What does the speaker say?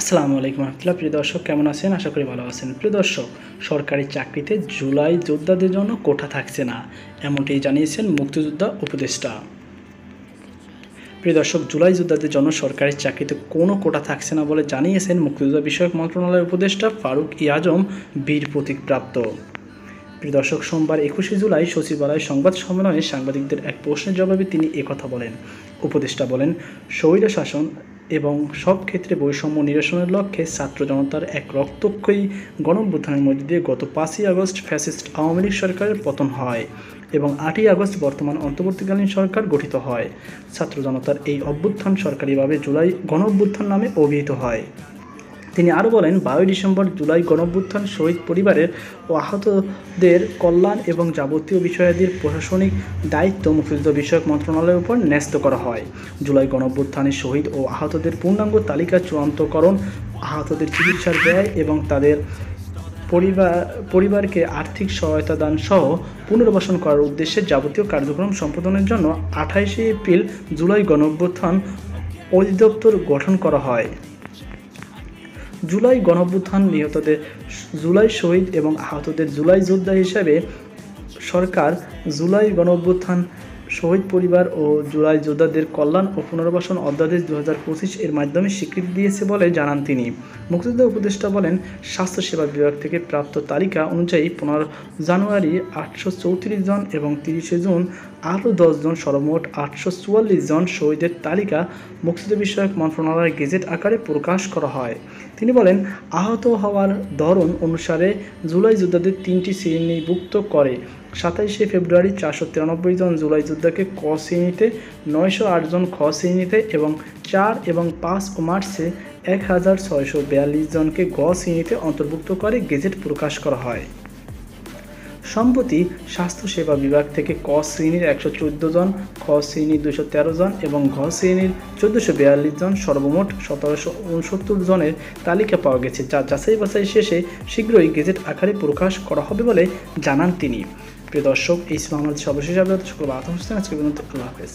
আসসালামু আলাইকুম রহমতুল্লাহ। প্রিয় দর্শক, কেমন আছেন? আশা করি ভালো আছেন। প্রিয় দর্শক, সরকারি চাকরিতে জুলাই যোদ্ধাদের জন্য কোটা থাকছে না, এমনটি জানিয়েছেন মুক্তিযোদ্ধা উপদেষ্টা। প্রিয় দর্শক, জুলাই যোদ্ধাদের জন্য সরকারি চাকরিতে কোনো কোটা থাকছে না বলে জানিয়েছেন মুক্তিযোদ্ধা বিষয়ক মন্ত্রণালয়ের উপদেষ্টা ফারুক আজম বীর প্রতীকপ্রাপ্ত। প্রিয় দর্শক, সোমবার 21শে জুলাই সচিবালয় সংবাদ সম্মেলনে সাংবাদিকদের এক প্রশ্নের জবাবে তিনি একথা বলেন। উপদেষ্টা বলেন, স্বৈরশাসন এবং সব ক্ষেত্রে বৈষম্য নিরসনের লক্ষ্যে ছাত্র জনতার এক রক্তক্ষয়ী গণঅভ্যুত্থানের মধ্যে দিয়ে গত 5ই আগস্ট ফ্যাসিস্ট আওয়ামী লীগ সরকারের পতন হয় এবং 8ই আগস্ট বর্তমান অন্তর্বর্তীকালীন সরকার গঠিত হয়। ছাত্র জনতার এই অভ্যুত্থান সরকারিভাবে জুলাই গণঅভ্যুত্থান নামে অভিহিত হয়। তিনি আরও বলেন, 12ই ডিসেম্বর জুলাই গণঅভ্যুত্থান শহীদ পরিবারের ও আহতদের কল্যাণ এবং যাবতীয় বিষয়াদির প্রশাসনিক দায়িত্ব মুক্তিযুদ্ধ বিষয়ক মন্ত্রণালয়ের উপর ন্যস্ত করা হয়। জুলাই গণঅভ্যুত্থানে শহীদ ও আহতদের পূর্ণাঙ্গ তালিকা চূড়ান্তকরণ, আহতদের চিকিৎসার ব্যয় এবং তাদের পরিবারকে আর্থিক সহায়তা দান সহ পুনর্বাসন করার উদ্দেশ্যে যাবতীয় কার্যক্রম সম্পাদনের জন্য 28শে এপ্রিল জুলাই গণঅভ্যুত্থান অধিদপ্তর গঠন করা হয়। জুলাই গণঅভ্যুত্থান নিহতদের জুলাই শহীদ এবং আহতদের জুলাই যোদ্ধা হিসেবে সরকার জুলাই গণঅভ্যুত্থান শহীদ পরিবার ও জুলাই যোদ্ধাদের কল্যাণ ও পুনর্বাসন অধ্যাদেশ 2025 এর মাধ্যমে স্বীকৃতি দিয়েছে বলে জানান তিনি। মুক্তিযোদ্ধা উপদেষ্টা বলেন, স্বাস্থ্যসেবা বিভাগ থেকে প্রাপ্ত তালিকা অনুযায়ী 15 জানুয়ারি 834 জন এবং 30শে জুন আরও 10 জন, সর্বমোট 844 জন শহীদের তালিকা মুক্তিযুদ্ধ বিষয়ক মন্ত্রণালয়ের গেজেট আকারে প্রকাশ করা হয়। তিনি বলেন, আহত হওয়ার ধরন অনুসারে জুলাই যোদ্ধাদের 3টি শ্রেণীভুক্ত করে। 27শে ফেব্রুয়ারি 493 জন জুলাই যোদ্ধাকে ক শ্রেণীতে, 908 জন খ শ্রেণীতে এবং 4 এবং 5 মার্চে 1642 জনকে গ শ্রেণীতে অন্তর্ভুক্ত করে গেজেট প্রকাশ করা হয়। সম্প্রতি স্বাস্থ্যসেবা বিভাগ থেকে ক শ্রেণীর 114 জন, খ শ্রেণীর 213 জন এবং ঘ শ্রেণীর 1442 জন, সর্বমোট 1769 জনের তালিকা পাওয়া গেছে, যা যাচাই বাছাই শেষে শীঘ্রই গেজেট আকারে প্রকাশ করা হবে বলে জানান তিনি। প্রিয় দর্শক, এই ছিল আমাদের সর্বশেষ আপডেট। সকল আল্লাহ হাফেজ।